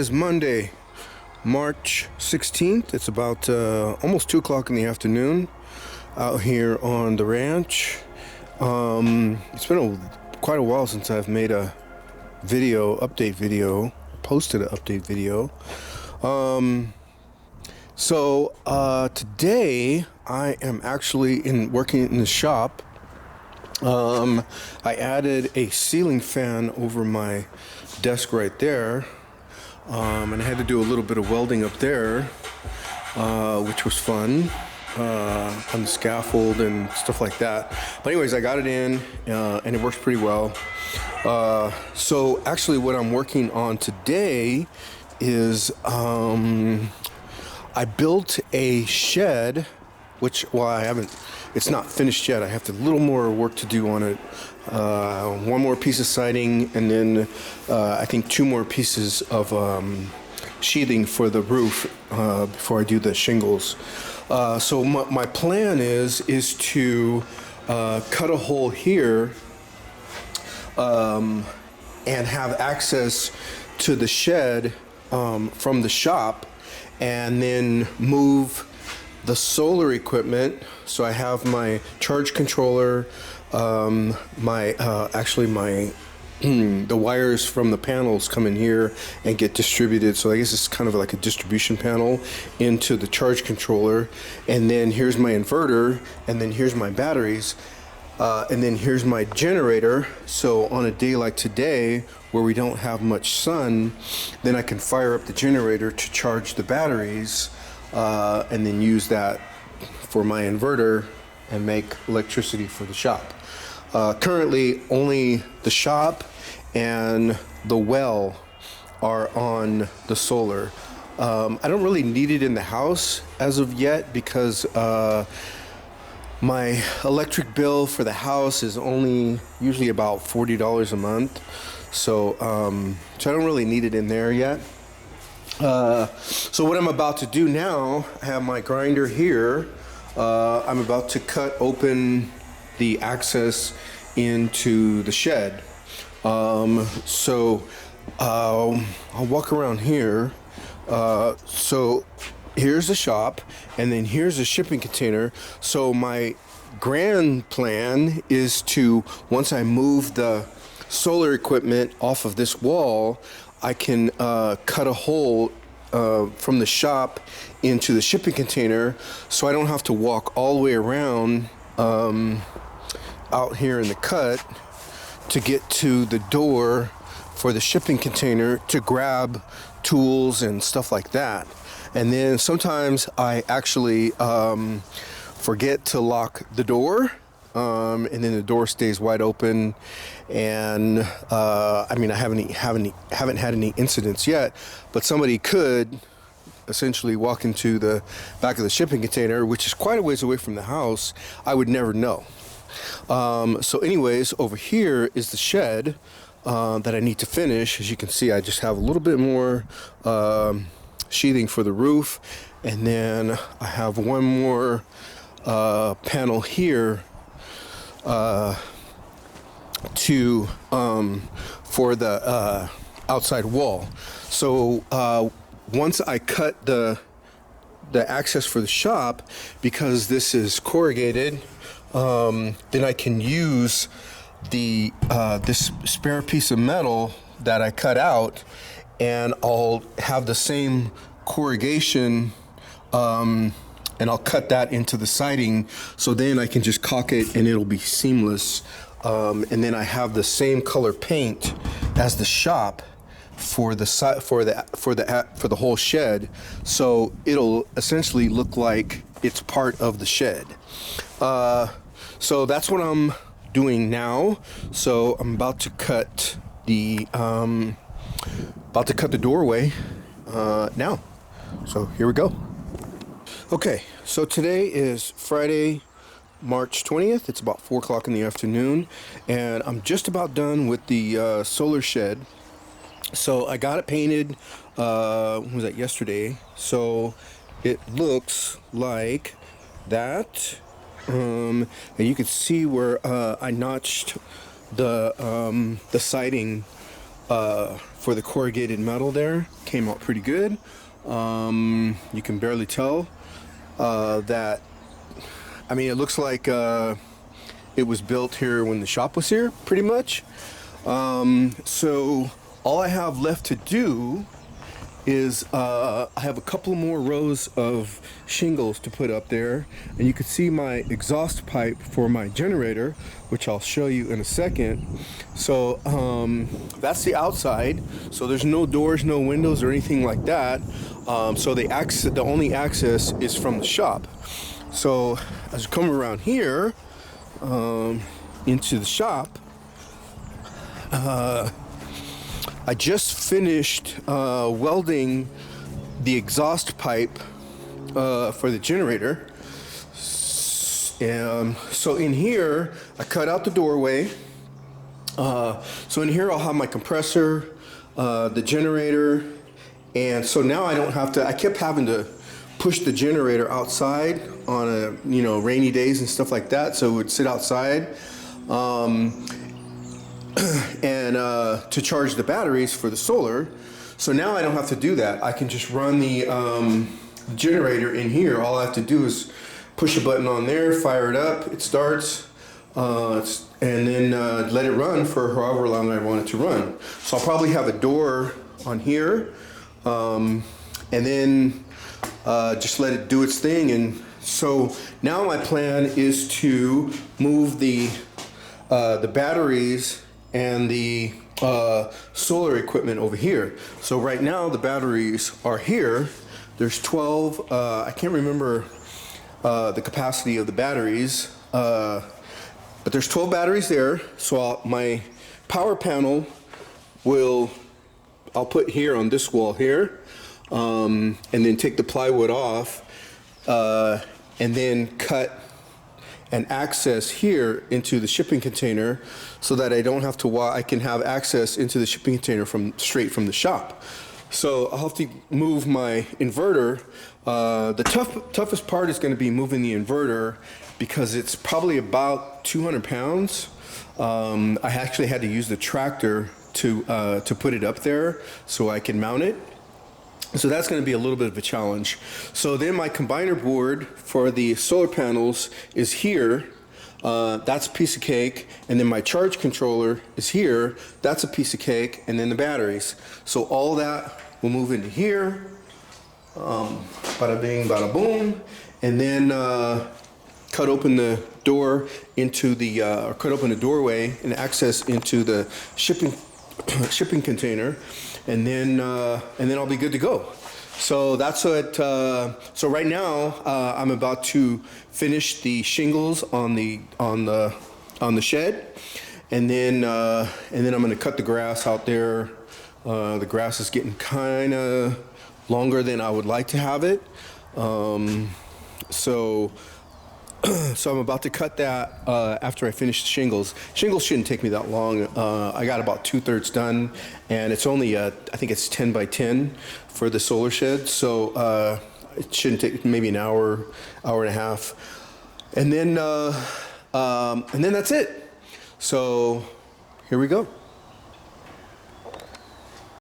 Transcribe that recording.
It's Monday, March 16th. It's about almost 2 o'clock in the afternoon out here on the ranch. It's been quite a while since I've made a update video, posted an update video. Today I am actually working in the shop. I added a ceiling fan over my desk right there. And I had to do a little bit of welding up there, which was fun, on the scaffold and stuff like that. But anyways, I got it in, and it works pretty well. So actually what I'm working on today is I built a shed, which, it's not finished yet. I have a little more work to do on it. One more piece of siding, and then I think 2 more pieces of sheathing for the roof before I do the shingles. So my plan is to cut a hole here and have access to the shed from the shop, and then move the solar equipment. So I have my charge controller, the wires from the panels come in here and get distributed. So I guess it's kind of like a distribution panel into the charge controller. And then here's my inverter, and then here's my batteries, and then here's my generator. So on a day like today, where we don't have much sun, then I can fire up the generator to charge the batteries, and then use that for my inverter and make electricity for the shop. Currently, only the shop and the well are on the solar. I don't really need it in the house as of yet, because my electric bill for the house is only usually about $40 a month. So I don't really need it in there yet. So what I'm about to do now, I have my grinder here. I'm about to cut open the access into the shed. So I'll walk around here. So here's the shop, and then here's the shipping container. So my grand plan is to, once I move the solar equipment off of this wall, I can cut a hole from the shop into the shipping container, so I don't have to walk all the way around out here in the cut to get to the door for the shipping container to grab tools and stuff like that. And then sometimes I actually forget to lock the door, and then the door stays wide open. And I haven't had any incidents yet, but somebody could essentially walk into the back of the shipping container, which is quite a ways away from the house. I would never know. So anyways, over here is the shed that I need to finish. As you can see, I just have a little bit more sheathing for the roof, and then I have one more panel here for the outside wall. So once I cut the access for the shop, because this is corrugated, then I can use this spare piece of metal that I cut out, and I'll have the same corrugation, and I'll cut that into the siding, so then I can just caulk it and it'll be seamless. And then I have the same color paint as the shop for the whole shed, so it'll essentially look like it's part of the shed. So that's what I'm doing now. So I'm about to cut the doorway now. So here we go. Okay, so today is Friday, March 20th. It's about 4 o'clock in the afternoon, and I'm just about done with the solar shed. So I got it painted, when was that, yesterday? So it looks like that. And you can see where I notched the siding for the corrugated metal there. Came out pretty good. You can barely tell that. I mean, it looks like it was built here when the shop was here, pretty much. So all I have left to do is I have a couple more rows of shingles to put up there, and you can see my exhaust pipe for my generator, which I'll show you in a second. So that's the outside, so there's no doors, no windows or anything like that. So the only access is from the shop. So as you come around here into the shop, I just finished welding the exhaust pipe for the generator. So in here, I cut out the doorway. So in here, I'll have my compressor, the generator, and so now I don't have to. I kept having to push the generator outside on rainy days and stuff like that, so it would sit outside. And to charge the batteries for the solar. So now I don't have to do that. I can just run the generator in here. All I have to do is push a button on there, fire it up, it starts, and then let it run for however long I want it to run. So I'll probably have a door on here, and then just let it do its thing. And so now my plan is to move the batteries and the solar equipment over here. So right now the batteries are here. There's 12, I can't remember the capacity of the batteries, but there's 12 batteries there. So my power panel I'll put here on this wall here, and then take the plywood off, and then cut and access here into the shipping container, so that I don't have to I can have access into the shipping container straight from the shop. So I'll have to move my inverter. The toughest part is going to be moving the inverter, because it's probably about 200 pounds. I actually had to use the tractor to put it up there so I can mount it. So that's going to be a little bit of a challenge. So then my combiner board for the solar panels is here. That's a piece of cake. And then my charge controller is here. That's a piece of cake. And then the batteries. So all that will move into here. Bada bing, bada boom. And then cut open the door into the, or cut open the doorway and access into the shipping container. And then I'll be good to go. So that's what. So right now I'm about to finish the shingles on the shed, and then I'm going to cut the grass out there. The grass is getting kind of longer than I would like to have it. So I'm about to cut that after I finish the shingles. Shingles shouldn't take me that long. I got about 2/3 done, and it's only I think it's 10 by 10 for the solar shed. So it shouldn't take maybe an hour, hour and a half, and then that's it. So here we go.